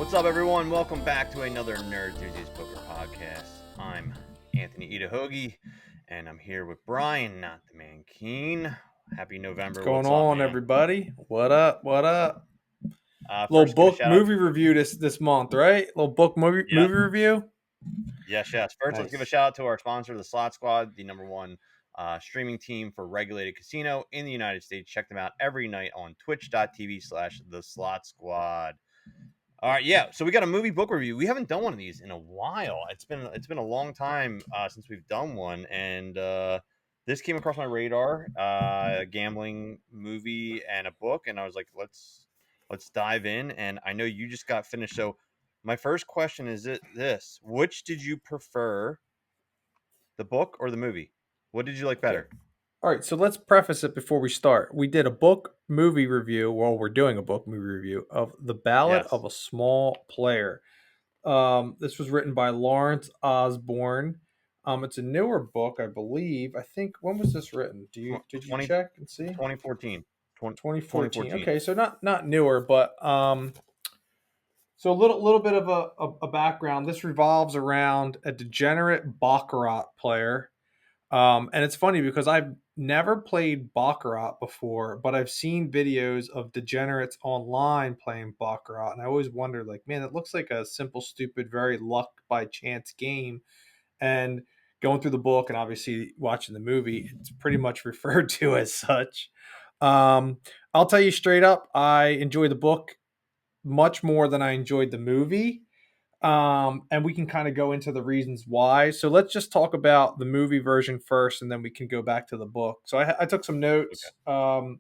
What's up, everyone? Welcome back to another Nerdthusiast Poker Podcast. I'm Anthony Itahogi, and I'm here with Brian, not the man Keen. Happy November. What's going up, on, man? everybody? What up? Little First, book movie review this month, right? Little book movie review. Yes. First, Let's give a shout out to our sponsor, the Slot Squad, the number one streaming team for regulated casino in the United States. Check them out every night on twitch.tv/the Slot Squad. All right, yeah. So we got a movie book review. We haven't done one of these in a while. It's been a long time since we've done one, and this came across my radar. A gambling movie and a book, and I was like, let's dive in. And I know you just got finished. So my first question is this: which did you prefer, the book or the movie? What did you like better? Okay. All right, so let's preface it before we start. We did a book movie review. Well, we're doing a book movie review of The Ballad of a Small Player. This was written by Lawrence Osborne. It's a newer book, I believe. I think, when was this written? Did you check and see? 2014. 2014. Okay, so not newer, but so a little bit of a background. This revolves around a degenerate baccarat player. And it's funny because I've never played baccarat before, but I've seen videos of degenerates online playing baccarat, and I always wondered, like, man, it looks like a simple, stupid, very luck by chance game. And going through the book and obviously watching the movie, it's pretty much referred to as such. I'll tell you straight up, I enjoy the book much more than I enjoyed the movie. And we can kind of go into the reasons why. So let's just talk about the movie version first, and then we can go back to the book. So I took some notes. Okay.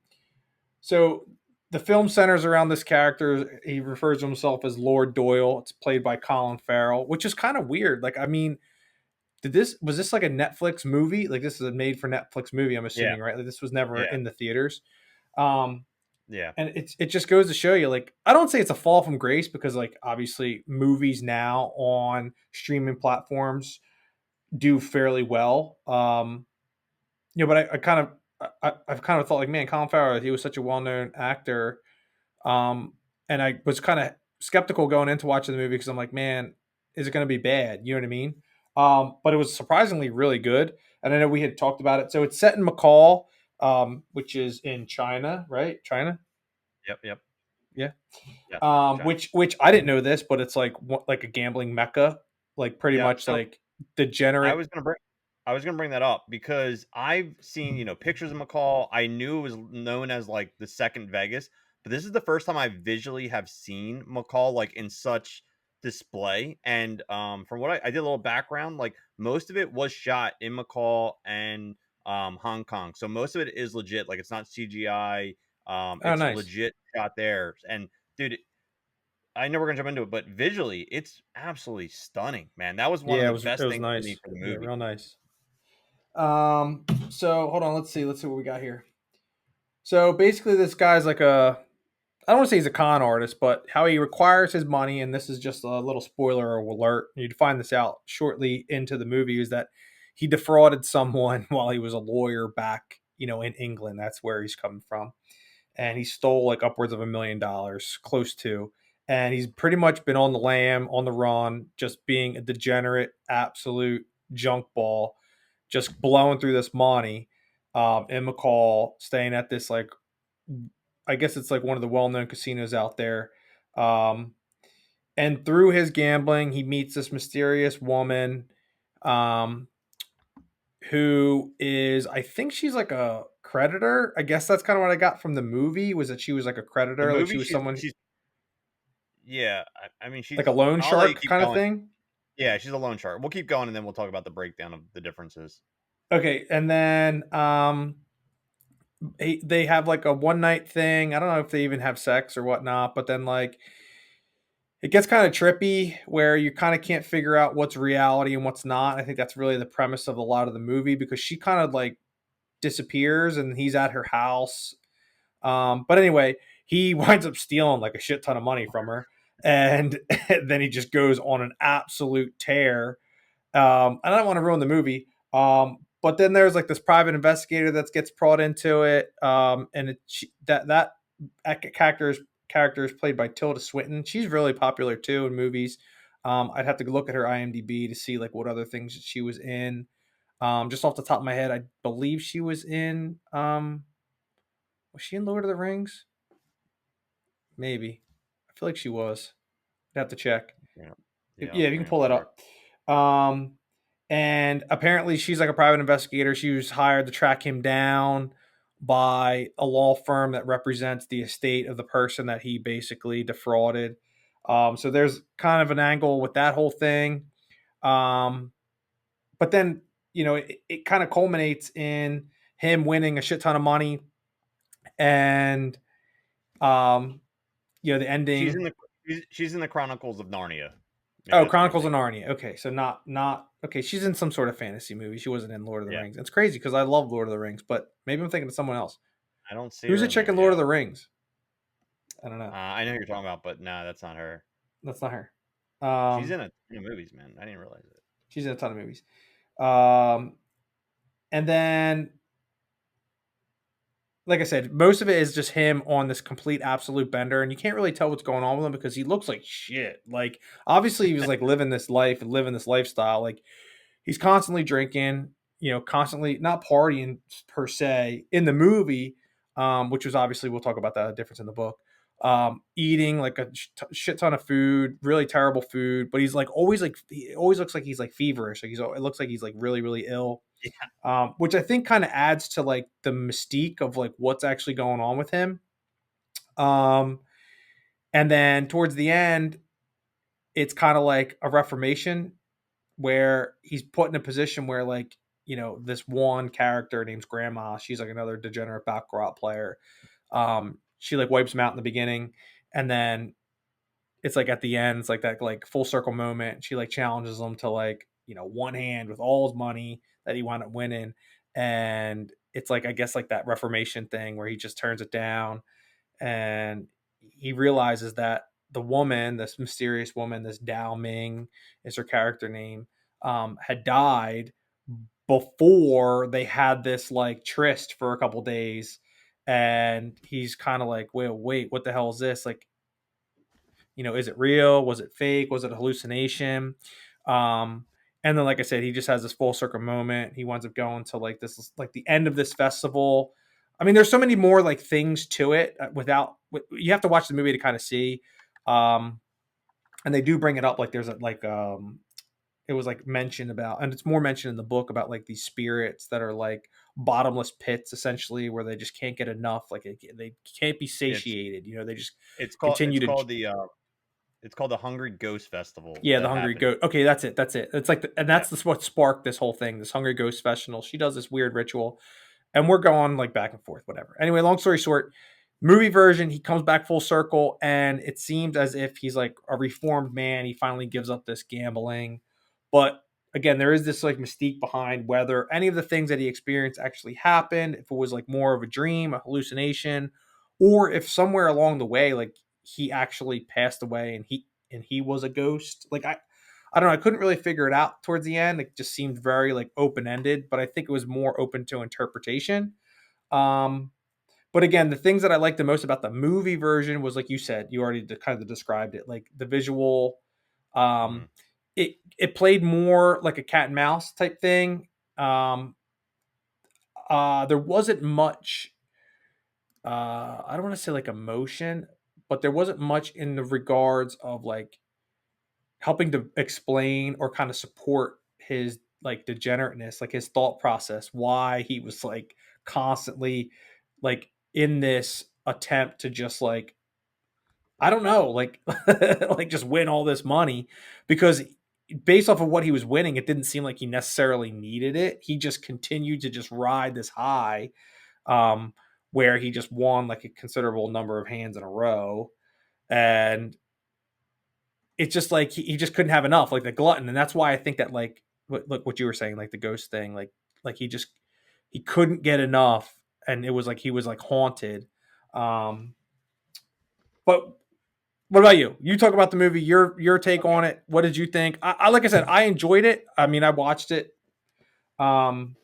So the film centers around this character. He refers to himself as Lord Doyle. It's played by Colin Farrell, which is kind of weird. Like, I mean, was this like a Netflix movie? Like, this is a made for Netflix movie, I'm assuming, right? Like, this was never in the theaters. Yeah. And it just goes to show you, like, I don't say it's a fall from grace, because, like, obviously movies now on streaming platforms do fairly well. But I've kind of thought, like, man, Colin Farrell, he was such a well-known actor. And I was kind of skeptical going into watching the movie, because I'm like, man, is it going to be bad? You know what I mean? But it was surprisingly really good. And I know we had talked about it. So it's set in McCall, which is in China, right? China. Yep. Yeah. Which I didn't know this, but it's like a gambling mecca, like pretty much, so, like, degenerate. I was gonna bring that up because I've seen, pictures of McCall. I knew it was known as like the second Vegas, but this is the first time I visually have seen McCall like in such display. And from what I did a little background, like most of it was shot in McCall and Hong Kong, so most of it is legit. Like, it's not CGI. It's nice. legit shot there. And dude, I know we're gonna jump into it, but visually, it's absolutely stunning, man. That was one of the best things nice. for me for the movie. Yeah, real nice. So hold on, let's see what we got here. So basically, this guy's like I don't want to say he's a con artist, but how he requires his money, and this is just a little spoiler alert, you'd find this out shortly into the movie, is that he defrauded someone while he was a lawyer back, in England. That's where he's coming from. And he stole like upwards of $1 million, close to. And he's pretty much been on the lam, on the run, just being a degenerate, absolute junk ball, just blowing through this money. In McCall, staying at this, like, I guess it's like one of the well-known casinos out there. And through his gambling, he meets this mysterious woman, who is, I think she's like a creditor. I guess that's kind of what I got from the movie, was that she was like a creditor. Like, she was someone. Yeah, I mean, she's like a loan shark kind of thing. Yeah, she's a loan shark. We'll keep going, and then we'll talk about the breakdown of the differences. Okay, and then they have like a one night thing. I don't know if they even have sex or whatnot, but then, like, it gets kind of trippy where you kind of can't figure out what's reality and what's not. I think that's really the premise of a lot of the movie, because she kind of like disappears and he's at her house. But anyway, he winds up stealing like a shit ton of money from her, and then he just goes on an absolute tear. And I don't want to ruin the movie. But then there's like this private investigator that gets brought into it. And that character is character is played by Tilda Swinton. She's really popular too in movies. I'd have to look at her IMDb to see like what other things that she was in. Just off the top of my head, I believe she was in. Was she in Lord of the Rings? Maybe. I feel like she was. I'd have to check. Yeah, if you can pull that up. And apparently she's like a private investigator. She was hired to track him down by a law firm that represents the estate of the person that he basically defrauded. So there's kind of an angle with that whole thing. But then, it kind of culminates in him winning a shit ton of money. And, the ending. She's in the Chronicles of Narnia. Maybe Chronicles of Narnia. Okay, so not okay. She's in some sort of fantasy movie. She wasn't in Lord of the Rings. It's crazy because I love Lord of the Rings, but maybe I'm thinking of someone else. I don't see. Who's the chick in Lord of the Rings? I don't know. I know who you're talking about, but no, that's not her. That's not her. She's in a ton of movies, man. I didn't realize it. She's in a ton of movies. And then, like I said, most of it is just him on this complete absolute bender, and you can't really tell what's going on with him because he looks like shit. Like, obviously, he was like living this life and living this lifestyle. Like, he's constantly drinking, constantly not partying per se in the movie, which was obviously, we'll talk about that difference in the book. Eating like a shit ton of food, really terrible food, but he's like always like he always looks like he's like feverish. Like it looks like he's like really really ill. Yeah. Which I think kind of adds to like the mystique of like what's actually going on with him. And then towards the end, it's kind of like a reformation where he's put in a position where like, this one character named Grandma, she's like another degenerate baccarat player. She like wipes him out in the beginning, and then it's like at the end, it's like that like full circle moment. She like challenges him to like, one hand with all his money that he wound up winning. And it's like, I guess like that reformation thing where he just turns it down, and he realizes that the woman, this mysterious woman, this Dao Ming is her character name, had died before they had this like tryst for a couple days. And he's kind of like, wait, what the hell is this? Like, is it real? Was it fake? Was it a hallucination? And then, like I said, he just has this full circle moment. He winds up going to like this, like the end of this festival. I mean, there's so many more like things to it you have to watch the movie to kind of see. And they do bring it up. Like there's it was like mentioned about, and it's more mentioned in the book about like these spirits that are like bottomless pits essentially, where they just can't get enough. Like they can't be satiated. They just It's called the Hungry Ghost Festival. Yeah, the Hungry Ghost. Okay, that's it. It's like, and that's what sparked this whole thing. This Hungry Ghost Festival. She does this weird ritual, and we're going like back and forth, whatever. Anyway, long story short, movie version, he comes back full circle, and it seems as if he's like a reformed man. He finally gives up this gambling, but again, there is this like mystique behind whether any of the things that he experienced actually happened. If it was like more of a dream, a hallucination, or if somewhere along the way, like he actually passed away and he was a ghost. Like I don't know. I couldn't really figure it out towards the end. It just seemed very like open ended, but I think it was more open to interpretation. But again, the things that I liked the most about the movie version was, like you said, you already kind of described it, like the visual. It played more like a cat and mouse type thing. There wasn't much. I don't want to say like emotion, but there wasn't much in the regards of like helping to explain or kind of support his like degenerateness, like his thought process, why he was like constantly like in this attempt to just like, I don't know, like like just win all this money, because based off of what he was winning, it didn't seem like he necessarily needed it. He just continued to just ride this high, where he just won like a considerable number of hands in a row. And it's just like he just couldn't have enough, like the glutton. And that's why I think that like what you were saying, like the ghost thing, like he couldn't get enough, and it was like he was like haunted. But what about you? You talk about the movie, your take on it. What did you think? I like I said, I enjoyed it. I mean, I watched it. So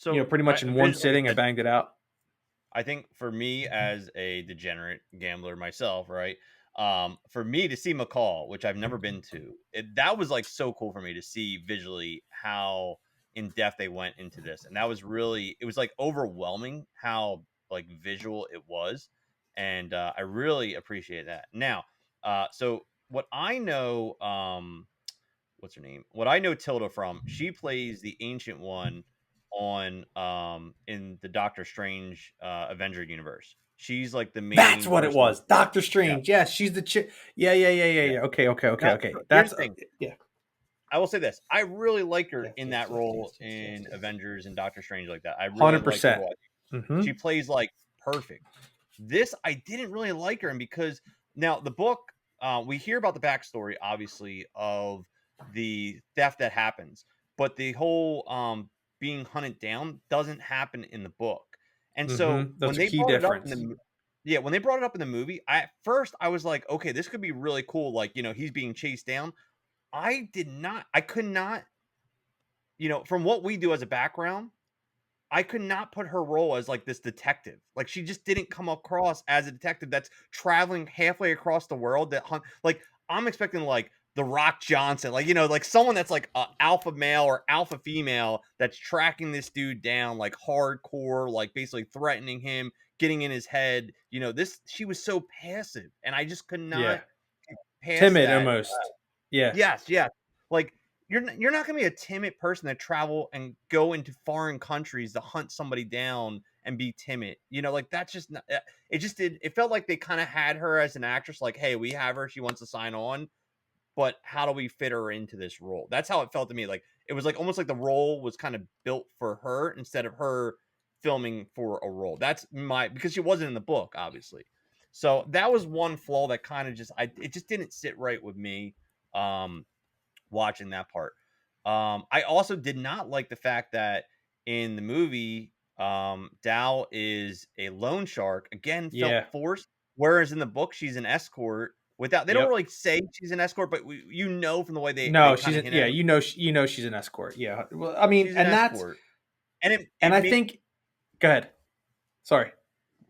pretty much in one sitting, I banged it out. I think for me as a degenerate gambler myself, right? For me to see McCall, which I've never been to, that was like so cool for me to see visually how in depth they went into this, and that was really, it was like overwhelming how like visual it was, and I really appreciate that. Now, so what I know, what's her name? What I know Tilda from, she plays the Ancient One on in the Doctor Strange Avenger universe. She's like the That's main what it person. was. Doctor Yeah, Strange. Yes, she's the chick. Yeah. yeah. Now, Okay. here's That's the thing. yeah. I will say this: I really like her Yes, in yes, that yes, yes, role yes, yes, in yes. Avengers and Doctor Strange like that. I really like the 100%. role. Mm-hmm. She plays like perfect. This I didn't really like her in, because now the book, we hear about the backstory, obviously, of the theft that happens, but the whole being hunted down doesn't happen in the book. And so Mm-hmm. when That's a they key brought it up in difference. yeah, when they brought it up in the movie, at first I was like, okay, this could be really cool. Like, he's being chased down. I could not, from what we do as a background, I could not put her role as like this detective. Like, she just didn't come across as a detective that's traveling halfway across the world that hunt. Like, I'm expecting like the Rock Johnson, like, like someone that's like a alpha male or alpha female that's tracking this dude down, like hardcore, like basically threatening him, getting in his head. This, she was so passive, and I just could Yeah. not pass Timid that. almost. Yeah. Yes, yes. Like, you're not gonna be a timid person that travel and go into foreign countries to hunt somebody down and be timid. Like, that's just not, it just did. It felt like they kind of had her as an actress, like, hey, we have her, she wants to sign on, but how do we fit her into this role? That's how it felt to me. Like, it was like almost like the role was kind of built for her instead of her filming for a role. That's because she wasn't in the book, obviously. So that was one flaw that kind of just, it just didn't sit right with me. Um, Watching that part. I also did not like the fact that in the movie, Dow is a loan shark. Again, felt Yeah. forced. Whereas in the book, she's an escort. Without, they don't Yep. really say she's an escort, but from the way they No, kind she's of a, hint yeah. at it, You know she's an escort. Yeah. Well, I mean, she's an and that's escort, and it and it I made think. Go ahead. Sorry.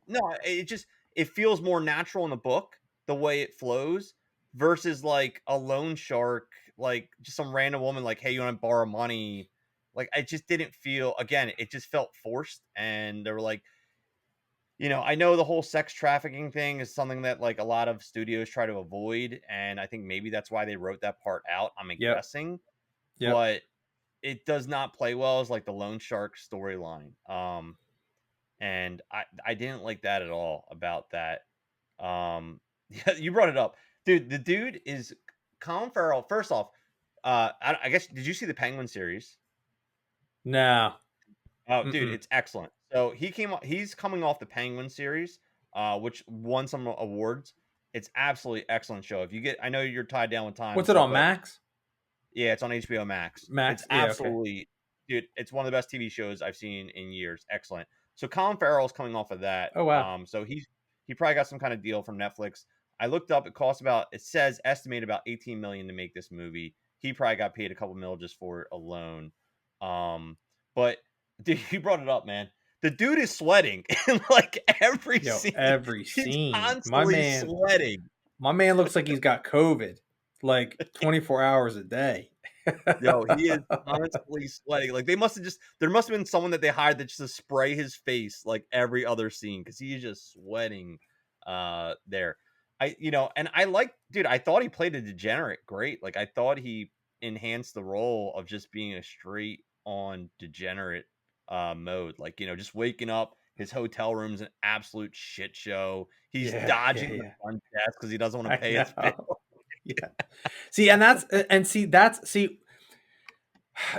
no, it just, it feels more natural in the book, the way it flows, versus like a loan shark, like just some random woman, like, hey, you want to borrow money? Like, I just didn't feel, again, it just felt forced, and they were like, I know the whole sex trafficking thing is something that like a lot of studios try to avoid, and I think maybe that's why they wrote that part out. I'm Yep. guessing, Yep. but it does not play well as like the loan shark storyline. And I didn't like that at all about that. Yeah, you brought it up, dude. The dude is Colin Farrell. First off, I guess, did you see the Penguin series? No. Oh, dude, Mm-mm. it's excellent. So he's coming off the Penguin series, which won some awards. It's absolutely excellent show. If you get, I know you're tied down with time and What's it stuff, on but Max? yeah, it's on HBO Max. It's Max. Yeah. Okay. absolutely, dude, it's one of the best TV shows I've seen in years. Excellent. So Colin Farrell's coming off of that. Oh wow. So he probably got some kind of deal from Netflix. I looked up, it says estimated about 18 million to make this movie. He probably got paid a couple mil just for it alone. But dude, you brought it up, man. The dude is sweating in like every Yo, scene. every He's scene. constantly sweating. My man looks like he's got COVID, like 24 hours a day. Yo, he is constantly sweating. Like, there must have been someone that they hired that just to spray his face like every other scene, because he's just sweating there. And I like, dude, I thought he played a degenerate great. Like, I thought he enhanced the role of just being a straight on degenerate mode. Like, just waking up, his hotel room's an absolute shit show. He's dodging the Yeah. front desk because he doesn't want to I pay his bill. know. Yeah. See, that's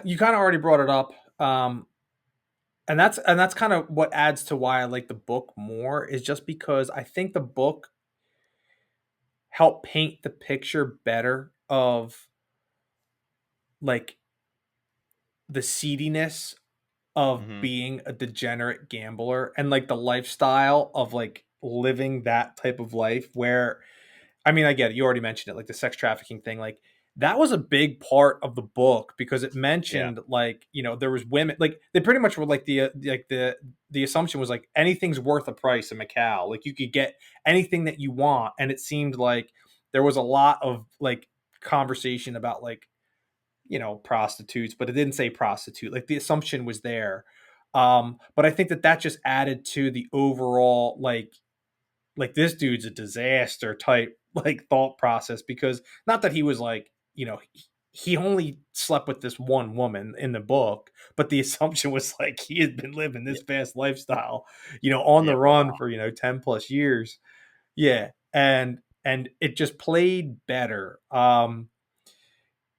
you kind of already brought it up. And that's kind of what adds to why I like the book more, is just because I think the book helped paint the picture better of like the seediness of Hmm. being a degenerate gambler and like the lifestyle of like living that type of life where, I mean, I get it. You already mentioned it, like the sex trafficking thing. Like that was a big part of the book because it mentioned like, you know, there was women, like they pretty much were like the assumption was like anything's worth a price in Macau. Like you could get anything that you want. And it seemed like there was a lot of like conversation about like, you know, prostitutes, but it didn't say prostitute. Like the assumption was there. But I think that that just added to the overall like this dude's a disaster type like thought process, because not that he was like, you know, he only slept with this one woman in the book, but the assumption was like he had been living this fast lifestyle, you know, on Yeah, the for a run while. for, you know, 10 plus years. Yeah. And it just played better.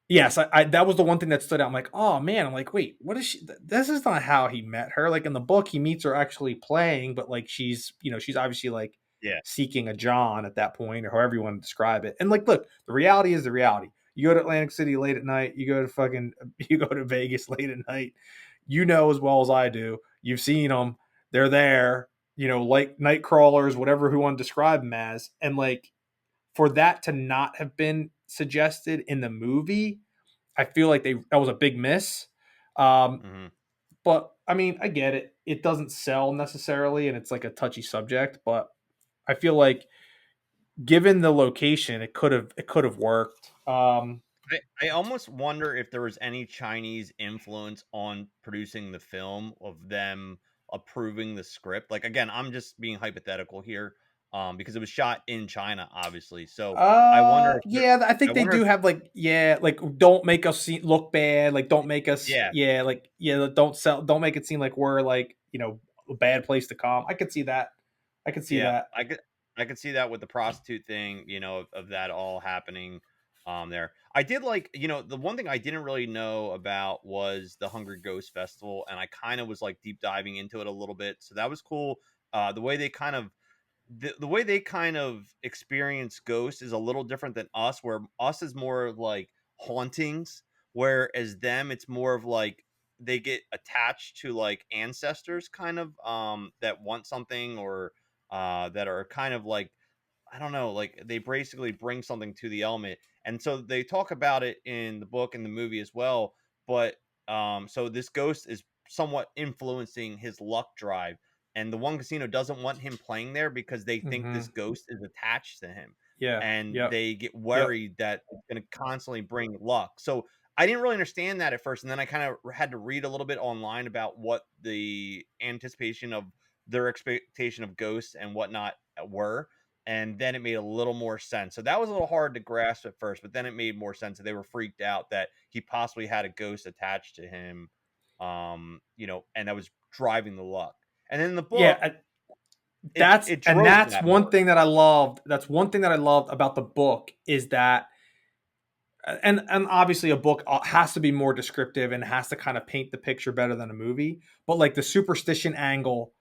Yes, I that was the one thing that stood out. I'm like, oh man, I'm like, wait, what is she? This is not how he met her. Like in the book, he meets her actually playing, but like she's, you know, she's obviously like Yeah. seeking a John at that point, or however you want to describe it. And like, look, the reality is the reality. You go to Atlantic City late at night, you go to Vegas late at night. You know as well as I do. You've seen them. They're there. You know, like night crawlers, whatever who want to describe them as, and like for that to not have been suggested in the movie, I feel like that was a big miss. Um, Mm-hmm. but I mean, I get it. It doesn't sell necessarily, and it's like a touchy subject. But I feel like, given the location, it could have worked. I almost wonder if there was any Chinese influence on producing the film of them approving the script. Like again, I'm just being hypothetical here, because it was shot in China, obviously. So I wonder if there, Yeah, I I think they wonder do if have like, yeah, like don't make us look bad, like don't make us, yeah, yeah, like yeah, don't make it seem like we're like, you know, a bad place to come. I could see that. I could see yeah, that. I could see that with the prostitute thing, of that all happening there. I did like, the one thing I didn't really know about was the Hungry Ghost Festival, and I kind of was like deep diving into it a little bit. So that was cool. The way they kind of the way they kind of experience ghosts is a little different than us, where us is more of like hauntings, whereas them it's more of like they get attached to like ancestors kind of that want something, or that are kind of like, I don't know, like they basically bring something to the element. And so they talk about it in the book and the movie as well. But so this ghost is somewhat influencing his luck drive. And the one casino doesn't want him playing there because they think Hmm. this ghost is attached to him. Yeah. And Yep. they get Yep. worried that it's going to constantly bring luck. So I didn't really understand that at first. And then I kind of had to read a little bit online about what the anticipation of their expectation of ghosts and whatnot were, and then it made a little more sense. So that was a little hard to grasp at first, but then it made more sense that they were freaked out that he possibly had a ghost attached to him, and that was driving the luck. And then in the book, Yeah. That's it and drove that's that one more. thing that I loved. That's one thing that I loved about the book is that, and obviously a book has to be more descriptive and has to kind of paint the picture better than a movie. But like the superstition angle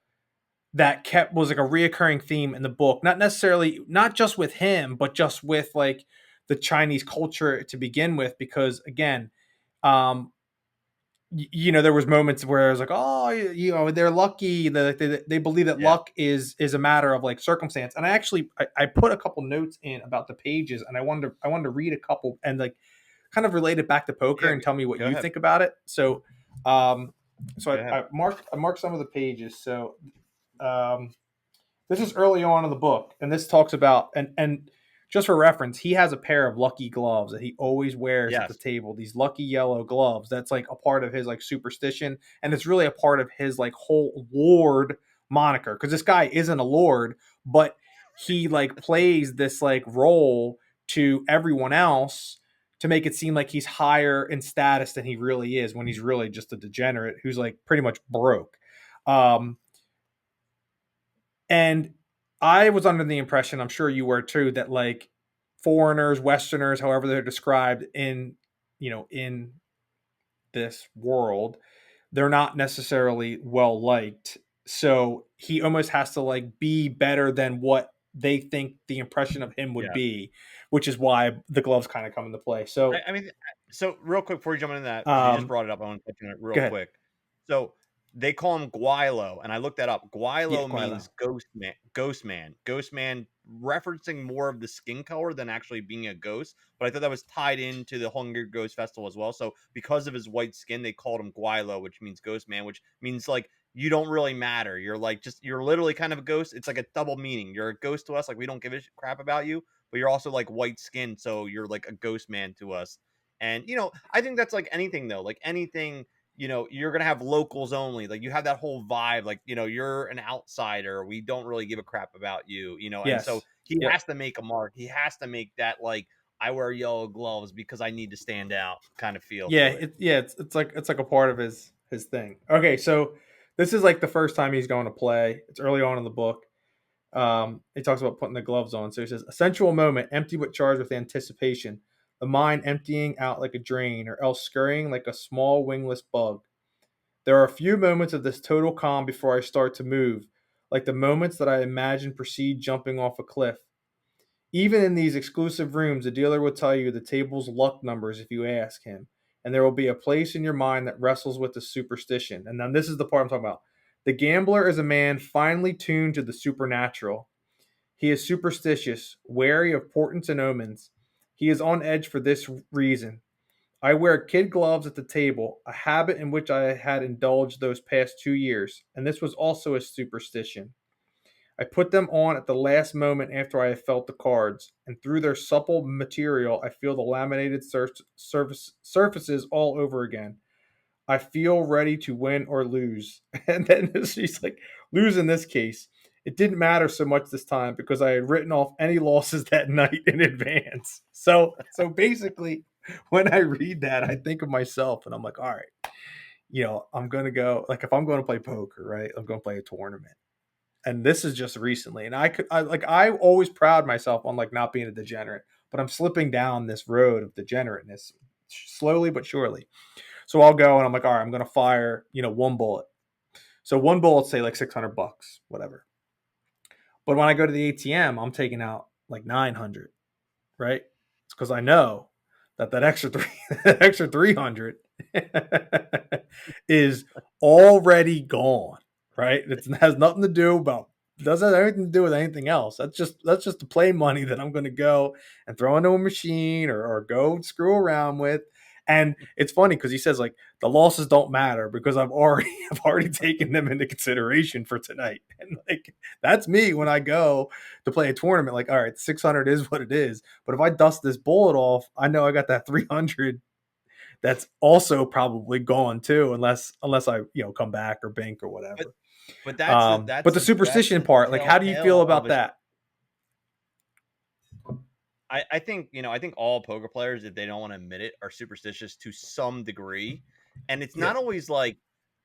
that kept was like a reoccurring theme in the book, not necessarily not just with him, but just with like the Chinese culture to begin with. Because again, um, you know, there was moments where I was like, oh, you know, they're lucky. They believe that Yeah. luck is a matter of like circumstance. And I put a couple notes in about the pages, and I wanted to read a couple and like kind of relate it back to poker Yeah. and tell me what Go you ahead. think about it. So, so Go I, ahead. I marked some of the pages. So, um, this is early on in the book, and this talks about and just for reference, he has a pair of lucky gloves that he always wears at the Yes. table. These lucky yellow gloves. That's like a part of his like superstition, and it's really a part of his like whole lord moniker. Because this guy isn't a lord, but he like plays this like role to everyone else to make it seem like he's higher in status than he really is, when he's really just a degenerate who's like pretty much broke. Um, and I was under the impression, I'm sure you were too, that like foreigners, Westerners, however they're described in, you know, in this world, they're not necessarily well liked. So he almost has to like be better than what they think the impression of him would Yes. be, which is why the gloves kind of come into play. So, I mean, so real quick before you jump into that, because you just um, brought it up, I want to touch on it real go ahead. quick. So they call him Guilo, and I looked that up. Yeah, Guilo Quilo. means ghost man. Ghost man. Ghost man referencing more of the skin color than actually being a ghost. But I thought that was tied into the Hunger Ghost Festival as well. So because of his white skin, they called him Guilo, which means ghost man, which means like you don't really matter. You're like you're literally kind of a ghost. It's like a double meaning. You're a ghost to us, like we don't give a crap about you, but you're also like white skin, so you're like a ghost man to us. And I think that's like anything though, like anything. You're gonna have locals only. Like you have that whole vibe. Like you're an outsider. We don't really give a crap about you. And so Yes. he Yep. has to make a mark. He has to make that like I wear yellow gloves because I need to stand out kind of feel Yeah, to it. it's like a part of his thing. Okay, so this is like the first time he's going to play. It's early on in the book. He talks about putting the gloves on. So he says, a sensual moment, empty but charged with anticipation, the mind emptying out like a drain, or else scurrying like a small wingless bug. There are a few moments of this total calm before I start to move, like the moments that I imagine precede jumping off a cliff. Even in these exclusive rooms, the dealer will tell you the table's luck numbers if you ask him, and there will be a place in your mind that wrestles with the superstition. And then this is the part I'm talking about. The gambler is a man finely tuned to the supernatural. He is superstitious, wary of portents and omens. He is on edge for this reason. I wear kid gloves at the table, a habit in which I had indulged those past 2 years, and this was also a superstition. I put them on at the last moment after I have felt the cards, and through their supple material, I feel the laminated surfaces all over again. I feel ready to win or lose. And then she's like, lose in this case. It didn't matter so much this time because I had written off any losses that night in advance. So basically, when I read that, I think of myself and I'm like, all right, I'm gonna go, like, if I'm going to play poker, right? I'm going to play a tournament. And this is just recently. And I always proud myself on like not being a degenerate, but I'm slipping down this road of degenerateness slowly but surely. So I'll go and I'm like, all right, I'm gonna fire, one bullet. So one bullet, say like $600, whatever. But when I go to the ATM, I'm taking out like 900, right? It's because I know that extra that extra 300 is already gone, right? It has nothing to do about doesn't have anything to do with anything else. That's just the play money that I'm going to go and throw into a machine or go screw around with. And it's funny because he says like the losses don't matter because I've already taken them into consideration for tonight. And like that's me when I go to play a tournament. Like, all right, 600 is what it is. But if I dust this bullet off, I know I got that 300 that's also probably gone too, unless I come back or bank or whatever. But that's But the superstition part, like, how do you feel about that? I think I think all poker players, if they don't want to admit it, are superstitious to some degree, and it's not always like.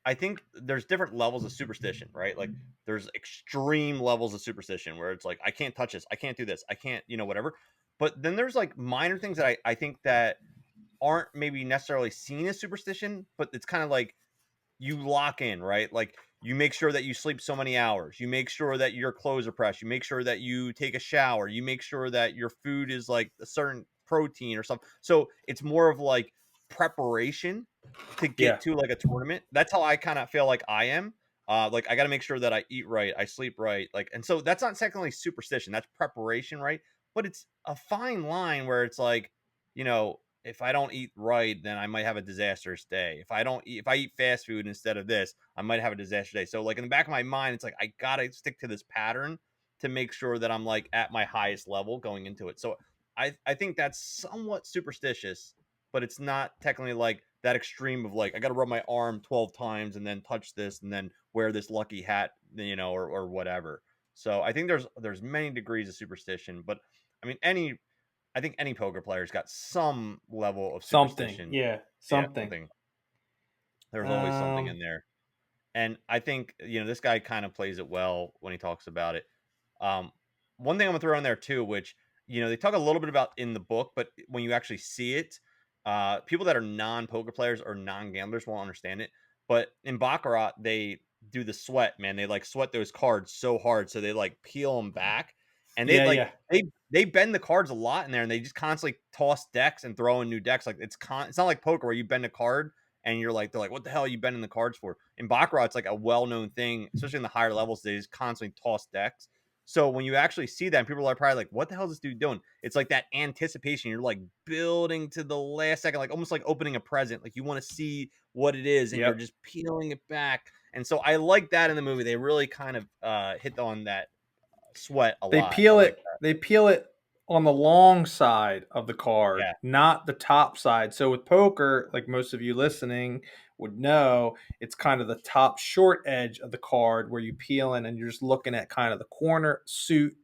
I think there's different levels of superstition, right? Like there's extreme levels of superstition where it's like I can't touch this, I can't do this, I can't whatever. But then there's like minor things that I think that aren't maybe necessarily seen as superstition, but it's kind of like you lock in, right? Like you make sure that you sleep so many hours. You make sure that your clothes are pressed. You make sure that you take a shower. You make sure that your food is like a certain protein or something. So it's more of like preparation to get to like a tournament. That's how I kind of feel like I am. Like I got to make sure that I eat right, I sleep right, like, and so that's not technically superstition. That's preparation, right? But it's a fine line where it's like, you know, if I don't eat right, then I might have a disastrous day. If I eat fast food instead of this, I might have a disastrous day. So like in the back of my mind, it's like I gotta stick to this pattern to make sure that I'm like at my highest level going into it. So I think that's somewhat superstitious, but it's not technically like that extreme of like I gotta rub my arm 12 times and then touch this and then wear this lucky hat, or whatever. So I think there's many degrees of superstition, but I mean I think any poker player's got some level of Something. superstition. Yeah. Yeah, Something. something. There's always something in there. And I think, this guy kind of plays it well when he talks about it. One thing I'm gonna throw in there too, which, they talk a little bit about in the book, but when you actually see it, people that are non-poker players or non-gamblers won't understand it. But in Baccarat, they do the sweat, man. They like sweat those cards so hard, so they like peel them back, and they like Yeah. they bend the cards a lot in there, and they just constantly toss decks and throw in new decks. Like it's not like poker where you bend a card and they're like, what the hell are you bending the cards for? In Baccarat, it's like a well-known thing, especially in the higher levels. They just constantly toss decks. So when you actually see that, and people are probably like, "What the hell is this dude doing?" It's like that anticipation. You're like building to the last second, like almost like opening a present. Like you want to see what it is, and you're just peeling it back. And so I like that in the movie. They really kind of hit on that sweat a lot. I like that. They peel it on the long side of the card, not the top side. So with poker, like most of you listening would know, it's kind of the top short edge of the card where you peel in and you're just looking at kind of the corner suit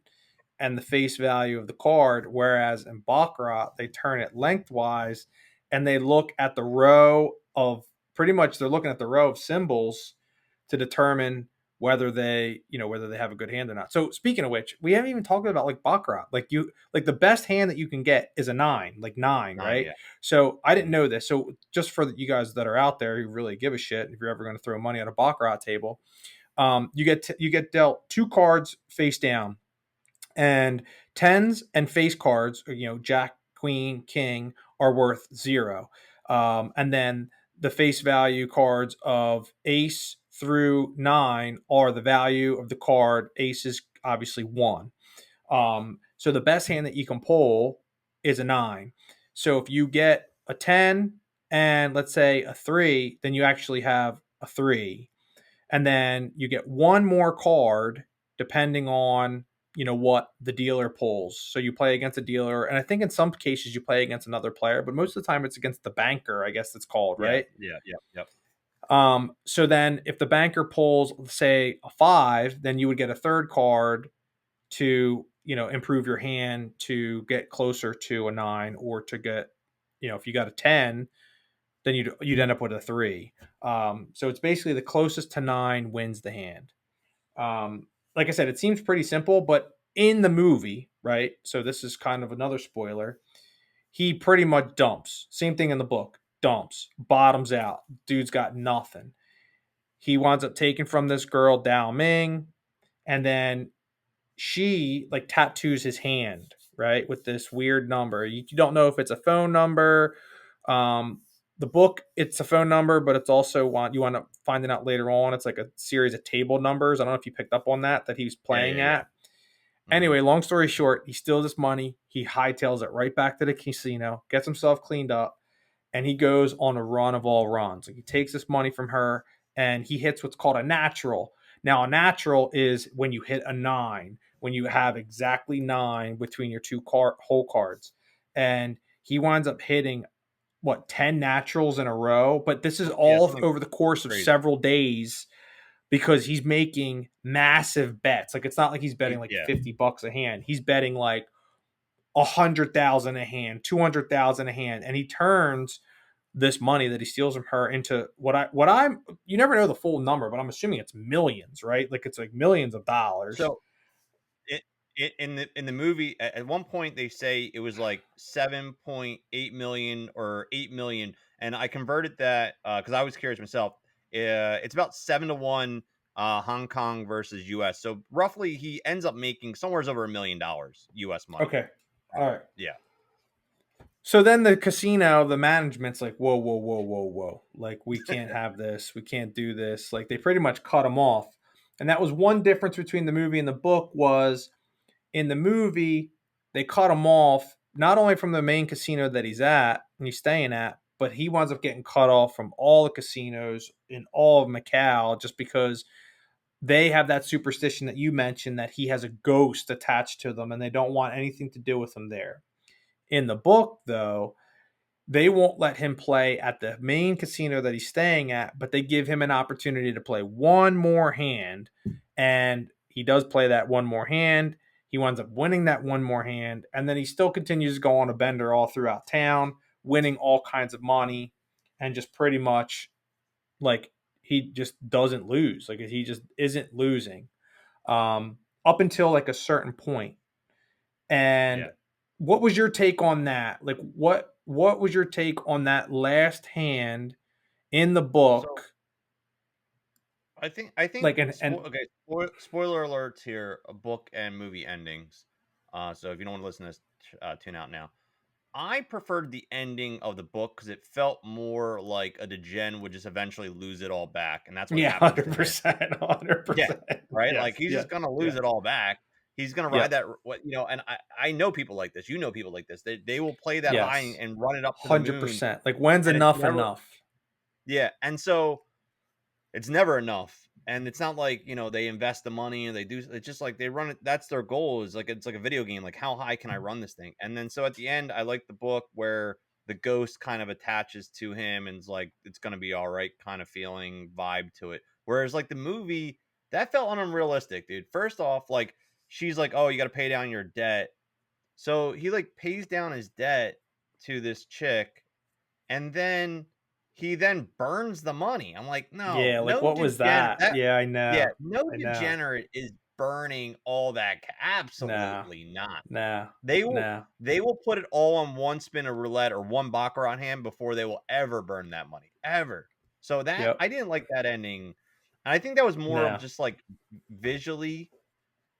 and the face value of the card. Whereas in Baccarat, they turn it lengthwise and they look at the row of pretty much they're looking at the row of symbols to determine whether they have a good hand or not. So speaking of which, we haven't even talked about like Baccarat. Like the best hand that you can get is a 9, like 9, right? Yeah. So I didn't know this. So just for you guys that are out there who really give a shit, if you're ever going to throw money at a Baccarat table, you get dealt 2 cards face down, and tens and face cards, Jack, Queen, King are worth 0. And then the face value cards of Ace through 9 are the value of the card. Ace is obviously 1. So the best hand that you can pull is a 9. So if you get a 10 and let's say a 3, then you actually have a 3. And then you get one more card depending on what the dealer pulls. So you play against a dealer, and I think in some cases you play against another player, but most of the time it's against the banker, I guess it's called, right? Yeah. So then if the banker pulls, say, a 5, then you would get a third card to improve your hand to get closer to a 9, or to get, if you got a 10, then you'd end up with a 3. So it's basically the closest to 9 wins the hand. Like I said, it seems pretty simple, but in the movie, right? So this is kind of another spoiler. He pretty much dumps. Same thing in the book. Dumps. Bottoms out. Dude's got nothing. He winds up taking from this girl, Dao Ming, and then she like tattoos his hand, right, with this weird number. You don't know if it's a phone number. The book, it's a phone number, but it's also you want to finding out later on. It's like a series of table numbers. I don't know if you picked up on that he was playing at. Mm-hmm. Anyway, long story short, he steals this money. He hightails it right back to the casino, gets himself cleaned up, and he goes on a run of all runs. Like he takes this money from her and he hits what's called a natural. Now, a natural is when you hit a 9, when you have exactly 9 between your 2 hole cards. And he winds up hitting 10 naturals in a row, but this is all over the course of several days, because he's making massive bets. Like it's not like he's betting like $50 a hand. He's betting like 100,000 a hand, 200,000 a hand, and he turns this money that he steals from her into you never know the full number, but I'm assuming it's millions, right? Like it's like millions of dollars. So in the movie, at one point they say it was like 7.8 million or 8 million, and I converted that because I was curious myself. It's about 7-1 Hong Kong versus US. So roughly he ends up making somewhere over $1 million US money. Okay. All right. Yeah. So then the casino, the management's like, whoa. Like, we can't have this. We can't do this. Like, they pretty much cut him off. And that was one difference between the movie and the book. Was in the movie, they cut him off not only from the main casino that he's at and he's staying at, but he winds up getting cut off from all the casinos in all of Macau, just because they have that superstition that you mentioned, that he has a ghost attached to them and they don't want anything to do with him there. In the book, though, they won't let him play at the main casino that he's staying at, but they give him an opportunity to play one more hand, and he does play that one more hand. He winds up winning that one more hand, and then he still continues to go on a bender all throughout town, winning all kinds of money, and just pretty much like he just doesn't lose. Like he just isn't losing up until like a certain point. And what was your take on that? Like what was your take on that last hand in the book? So, I think like spoiler alerts here, book and movie endings. So if you don't want to listen to this, tune out now. I preferred the ending of the book because it felt more like a degen would just eventually lose it all back, and that's what happens. 100%. Yeah, right. Yes, like he's just gonna lose it all back. He's gonna ride that, and I know people like this. You know people like this. They will play that high Yes. and run it up to the moon. 100%. Like, when's And it's enough never, enough? yeah. And so it's never enough. And it's not like, they invest the money and they do, it's just like they run it. That's their goal, is like, it's like a video game. Like, how high can I run this thing? And then so at the end, I like the book where the ghost kind of attaches to him and is like, it's going to be all right kind of feeling vibe to it. Whereas like the movie, that felt unrealistic, dude. First off, like, she's like, oh, you got to pay down your debt. So he like pays down his debt to this chick, and then he then burns the money. I'm like, no, Yeah, like, no what was degenerate. that? Yeah, I Yeah, know. no I know. degenerate is burning all that. Nah. Absolutely not. Nah. They will Nah. they will put it all on one spin of roulette or one baccarat hand before they will ever burn that money, ever. So that, Yep. I didn't like that ending. And I think that was more of Nah. just like visually.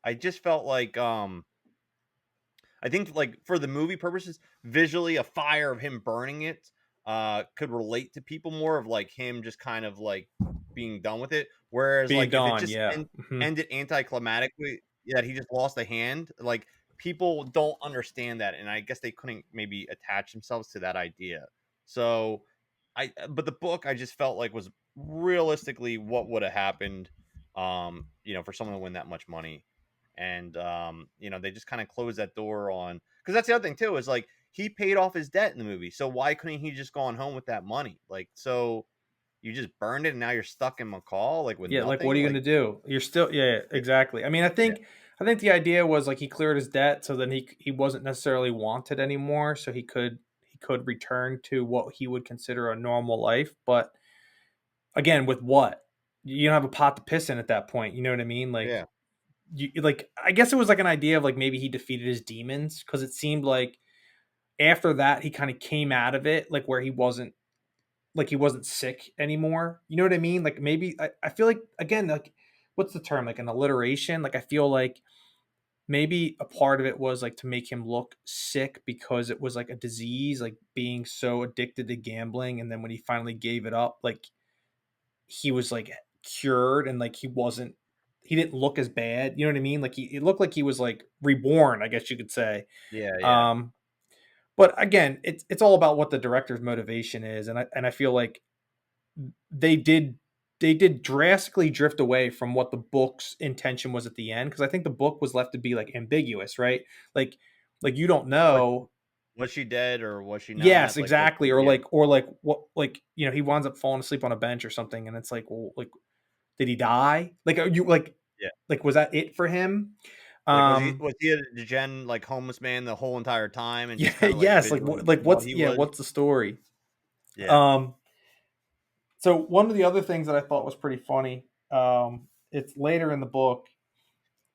I just felt like I think like for the movie purposes, visually a fire of him burning it could relate to people more, of like him just kind of like being done with it. Whereas Being like if it done, just yeah. Mhm. ended anticlimactically, that he just lost a hand, like people don't understand that, and I guess they couldn't maybe attach themselves to that idea. So but the book, I just felt like was realistically what would have happened, for someone to win that much money. And they just kind of closed that door on, because that's the other thing too, is like he paid off his debt in the movie, so why couldn't he just gone home with that money? Like, so you just burned it and now you're stuck in McCall like with Yeah, like, what are nothing, you like. gonna do? You're still, yeah, exactly. I mean, Yeah, I think the idea was like he cleared his debt, so then he wasn't necessarily wanted anymore, so he could return to what he would consider a normal life. But again, with what? You don't have a pot to piss in at that point. You know what I mean? yeah, Like I guess it was like an idea of like maybe he defeated his demons, because it seemed like after that he kind of came out of it, like, where he wasn't sick anymore. You know what I mean? Like, maybe I feel like, again, like, what's the term? Like an alliteration. Like, I feel like maybe a part of it was like to make him look sick because it was like a disease, like being so addicted to gambling. And then when he finally gave it up, like he was like cured, and like he didn't look as bad. You know what I mean? Like it looked like he was like reborn, I guess you could say. yeah, yeah, Um, but again, it's all about what the director's motivation is. And I feel like they did they did drastically drift away from what the book's intention was at the end, because I think the book was left to be like ambiguous, right? Like like you don't like, know. was she dead or was she Yes, not, like, was exactly. she, Or yeah, like what, like, he winds up falling asleep on a bench or something, and it's like, well, like, did he die? Like, are you yeah, like, was that it for him? like, was he Um was he a degen, like, homeless man the whole entire time and yeah, just kind of like yes, like visually thought what's, he yeah, was. what's the story? Yeah, Um so one of the other things that I thought was pretty funny, it's later in the book,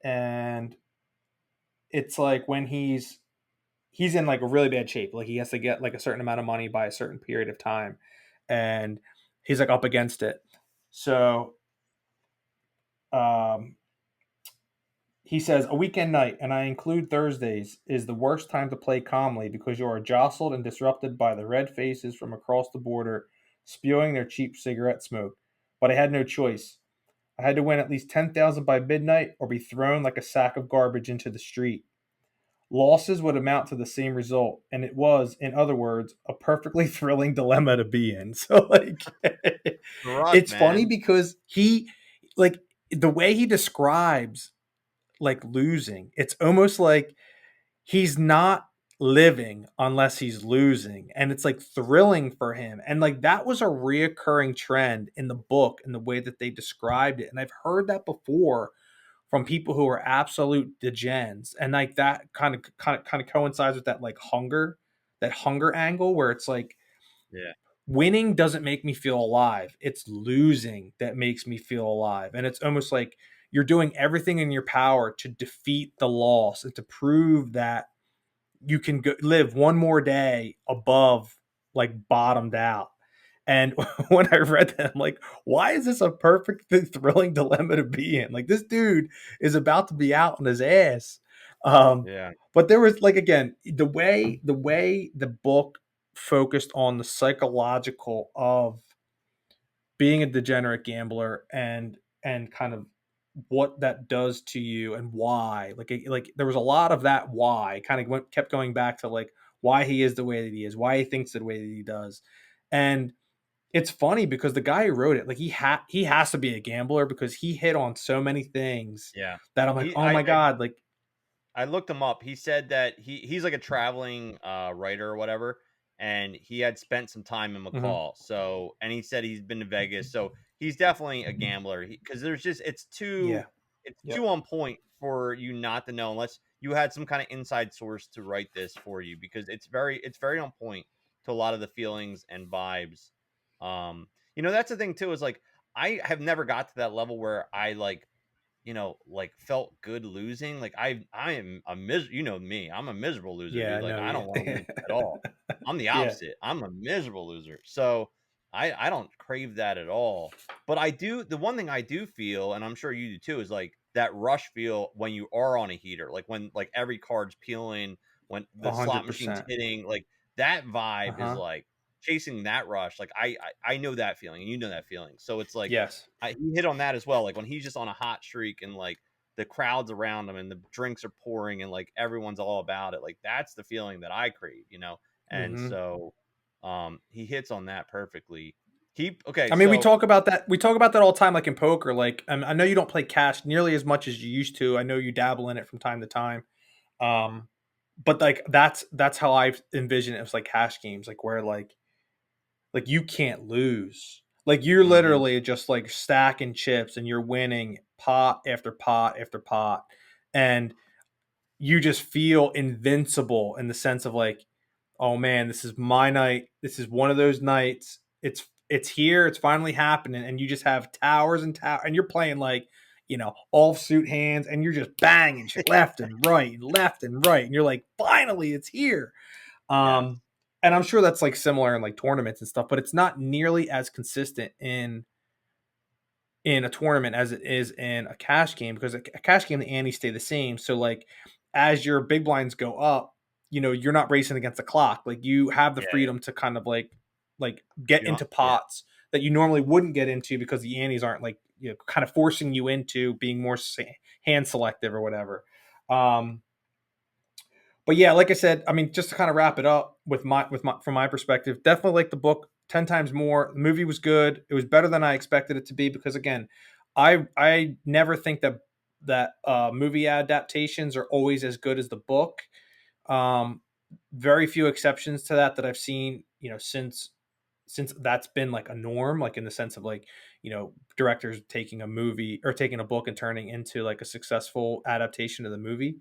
and it's like when he's in like a really bad shape, like he has to get like a certain amount of money by a certain period of time, and he's like up against it. So um he says, a weekend night, and I include Thursdays, is the worst time to play calmly because you are jostled and disrupted by the red faces from across the border spewing their cheap cigarette smoke. But I had no choice. I had to win at least 10,000 by midnight or be thrown like a sack of garbage into the street. Losses would amount to the same result, and it was, in other words, a perfectly thrilling dilemma to be in. So, like, corrupt, it's funny man. because like, the way he describes like losing, it's almost like he's not living unless he's losing, and it's like thrilling for him. And like that was a reoccurring trend in the book and the way that they described it, and I've heard that before from people who are absolute degens, and like that kind of coincides with that like hunger angle, where it's like Yeah, winning doesn't make me feel alive, it's losing that makes me feel alive. And it's almost like you're doing everything in your power to defeat the loss and to prove that you can live one more day above like bottomed out. And when I read that, I'm like, why is this a perfect thrilling dilemma to be in? Like, this dude is about to be out on his ass. um yeah, but there was like, again, the way the book focused on the psychological of being a degenerate gambler, and kind of what that does to you and why. Like there was a lot of that why kind of kept going back to like why he is the way that he is, why he thinks the way that he does. And it's funny because the guy who wrote it, like he has to be a gambler because he hit on so many things Yeah. that I'm like, oh my God, like I looked him up. He said that he's like a traveling writer or whatever, and he had spent some time in mhm, McCall. So, and he said he's been to Vegas. So he's definitely a gambler. Because there's just yeah, it's yep, too on point for you not to know unless you had some kind of inside source to write this for you because it's very on point to a lot of the feelings and vibes. That's the thing too is like I have never got to that level where I like like felt good losing. Like I am a you know me, I'm a miserable loser, yeah, dude. I Like know I you. don't want to win at all. I'm the Yeah, opposite. I'm a miserable loser. So I don't crave that at all. But I do the one thing I do feel, and I'm sure you do too, is like that rush feel when you are on a heater, like when like every card's peeling, when the slot machine's 100%. hitting, like that vibe is Uh-huh. like chasing that rush. Like I know that feeling, and you know that feeling. So it's like Yes. he hit on that as well. Like when he's just on a hot streak and like the crowds around him and the drinks are pouring and like everyone's all about it. Like that's the feeling that I crave, you know? And Mhm. so he hits on that perfectly. Okay, I mean, we so talk about that. We talk about that all the time, like in poker. Like, I know you don't play cash nearly as much as you used to. I know you dabble in it from time to time. Um, but like that's how I envision it. It's like cash games, like where like you can't lose. Like you're mhm, literally just like stacking chips and you're winning pot after pot after pot, and you just feel invincible in the sense of like, oh man, this is my night. This is one of those nights. It's here. It's finally happening, and you just have towers and towers, and you're playing like offsuit hands, and you're just banging shit left and right, and you're like, finally, it's here. yes, And I'm sure that's like similar in like tournaments and stuff, but it's not nearly as consistent in a tournament as it is in a cash game because a cash game the antes stay the same. So like as your big blinds go up, you're not racing against the clock. Like you have the yeah, yeah. freedom to kind of like get You know, into yeah, pots that you normally wouldn't get into because the antes aren't like kind of forcing you into being more hand selective or whatever. Um, but yeah, like I said, I mean, just to kind of wrap it up with my from my perspective, definitely like the book 10 times more. The movie was good. It was better than I expected it to be because again, I never think that movie adaptations are always as good as the book. Um, very few exceptions to that I've seen. Since that's been like a norm, like in the sense of like directors taking a movie or taking a book and turning into like a successful adaptation of the movie.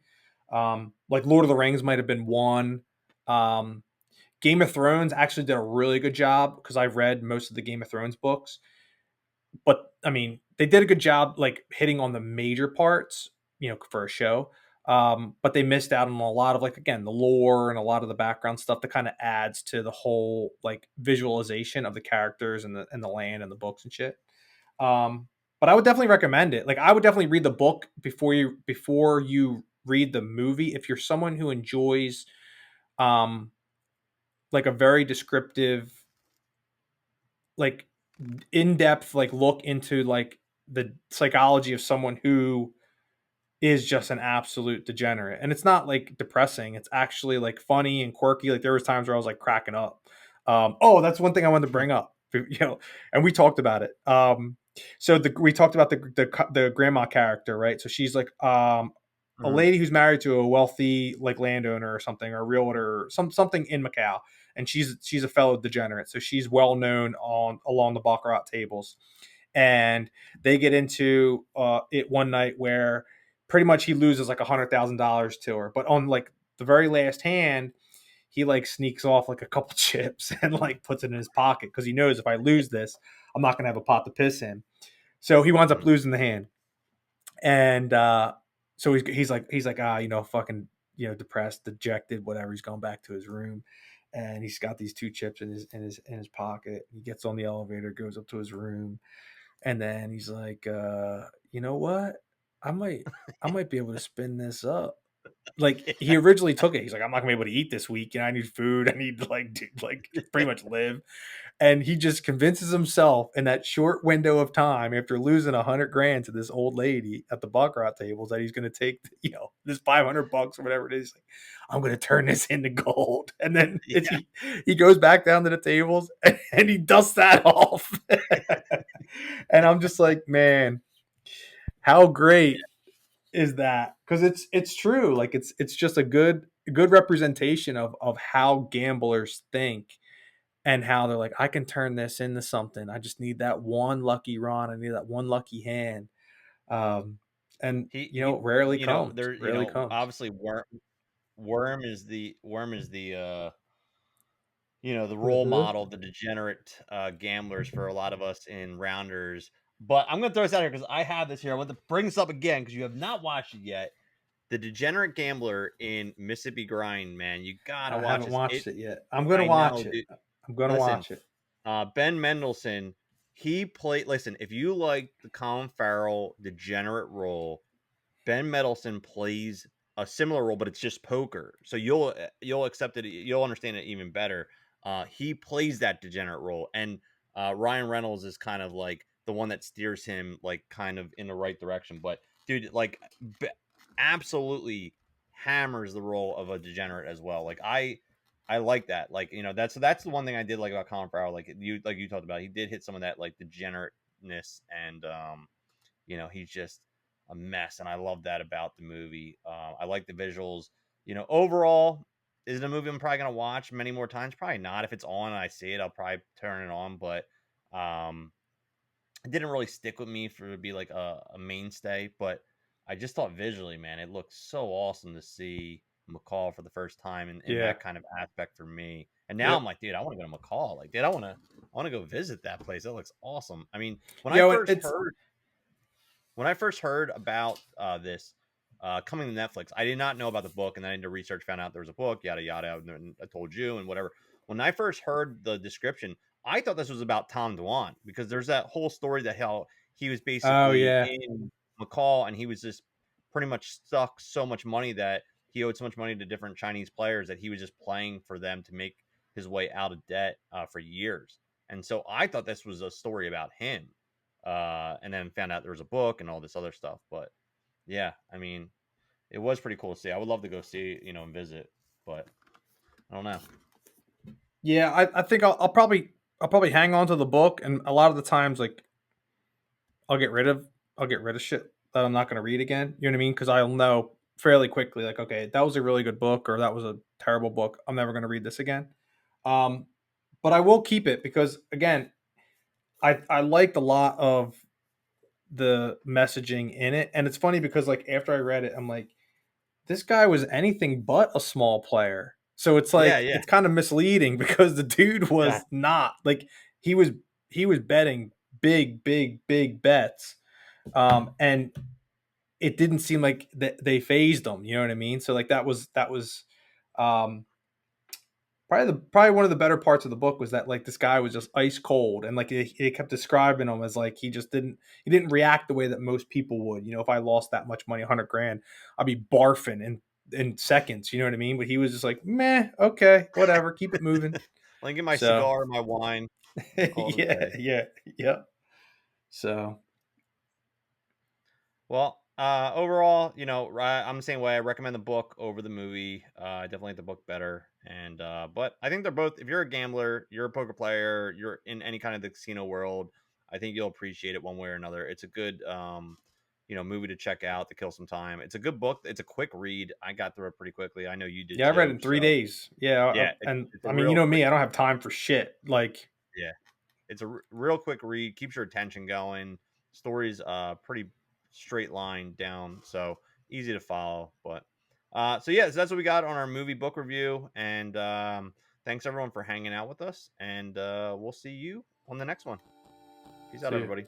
Like Lord of the Rings might have been one. um, Game of Thrones actually did a really good job because I've read most of the Game of Thrones books, but I mean they did a good job like hitting on the major parts for a show. But they missed out on a lot of like again the lore and a lot of the background stuff that kind of adds to the whole like visualization of the characters and the land and the books and shit. But I would definitely recommend it. Like I would definitely read the book before you read the movie if you're someone who enjoys um like a very descriptive, like in-depth like look into like the psychology of someone who is just an absolute degenerate. And it's not like depressing. It's actually like funny and quirky. Like there was times where I was like cracking up. Oh, that's one thing I wanted to bring up. And we talked about it. So we talked about the grandma character, right? So she's like a mhm, lady who's married to a wealthy like landowner or something, or a realtor, or something in Macau, and she's a fellow degenerate. So she's well known on along the baccarat tables, and they get into it one night where pretty much he loses like $100,000 to her, but on like the very last hand, he like sneaks off like a couple chips and like puts it in his pocket because he knows if I lose this, I'm not gonna have a pot to piss in. So he winds up mhm. losing the hand, and so he's like fucking depressed, dejected, whatever. He's going back to his room, and he's got these two chips in his pocket. He gets on the elevator, goes up to his room, and then he's like, you know what? I might I might be able to spin this up. like he originally took it. He's like, I'm not gonna be able to eat this week, and I need food. I need to like pretty much live. And he just convinces himself in that short window of time after losing $100,000 to this old lady at the baccarat tables that he's going to take, this $500 or whatever it is. Like, I'm going to turn this into gold. And then he goes back down to the tables and he dusts that off. And I'm just like, man, how great is that? Because it's true. Like it's just a good representation of how gamblers think and how they're like, I can turn this into something. I just need that one lucky run. I need that one lucky hand. And he rarely comes. there, Rarely comes. obviously Worm is the the role Mm-hmm. model, the degenerate gamblers for a lot of us in rounders. But I'm gonna throw this out here because I have this here. I want to bring this up again because you have not watched it yet. The degenerate gambler in Mississippi Grind, man, you gotta I watch haven't this. watched it yet. I'm gonna I watch know, it. dude. I'm gonna Listen, watch it. Ben Mendelsohn, he played. Listen, if you like the Colin Farrell degenerate role, Ben Mendelsohn plays a similar role, but it's just poker. So you'll accept it. You'll understand it even better. He plays that degenerate role, and Ryan Reynolds is kind of like the one that steers him like kind of in the right direction. But dude, like absolutely hammers the role of a degenerate as well. Like I like that. Like that's the one thing I did like about Colin Farrell. Like you talked about, he did hit some of that like degenerateness, and he's just a mess, and I love that about the movie. I like the visuals. Overall, is it a movie I'm probably gonna watch many more times? Probably not. If it's on and I see it, I'll probably turn it on. But it didn't really stick with me for to be like a mainstay. But I just thought visually, man, it looked so awesome to see McCall for the first time in Yeah. that kind of aspect for me. And now Yep. I'm like, dude, I want to go to McCall. Like, dude, I want to go visit that place. That looks awesome. I mean, when I first heard about this coming to Netflix, I did not know about the book, and then I did research, found out there was a book, yada yada, and I told you and whatever. When I first heard the description, I thought this was about Tom Dwan, because there's that whole story that how he was Oh basically yeah. in McCall, and he was just pretty much stuck so much money that he owed so much money to different Chinese players that he was just playing for them to make his way out of debt for years. And so I thought this was a story about him, and then found out there was a book and all this other stuff. But yeah, I mean, it was pretty cool to see. I would love to go see, and visit, but I don't know. Yeah, I think I'll probably hang on to the book, and a lot of the times, like I'll get rid of shit that I'm not going to read again. You know what I mean? Because I'll know fairly quickly, like, okay, that was a really good book, or that was a terrible book. I'm never going to read this again. But I will keep it because, again, I liked a lot of the messaging in it, and it's funny because like after I read it, I'm like, this guy was anything but a small player. So it's Yeah, like yeah, it's kind of misleading because the dude yeah. was not like he was betting big bets, and it didn't seem like they phased him. You know what I mean? So like that was um, probably one of the better parts of the book was that like this guy was just ice cold, and like they kept describing him as like he didn't react the way that most people would. If I lost that much money, $100,000, I'd be barfing in seconds. You know what I mean? But he was just like, meh, okay, whatever, keep it moving. Let me get my So cigar, my wine, call it a day. yeah. So Well, overall, I'm the same way. I recommend the book over the movie. I definitely like the book better. And but I think they're both. If you're a gambler, you're a poker player, you're in any kind of the casino world, I think you'll appreciate it one way or another. It's a good, movie to check out to kill some time. It's a good book. It's a quick read. I got through it pretty quickly. I know you did yeah, I read it too. in 3 days. Yeah, And it's a I mean, real quick. me, I don't have time for shit. Like, Yeah, it's a real quick read. Keeps your attention going. Story's pretty straight line down, so easy to follow. But so yeah, so that's what we got on our movie book review. And thanks everyone for hanging out with us. And we'll see you on the next one. Peace out, see ya. everybody.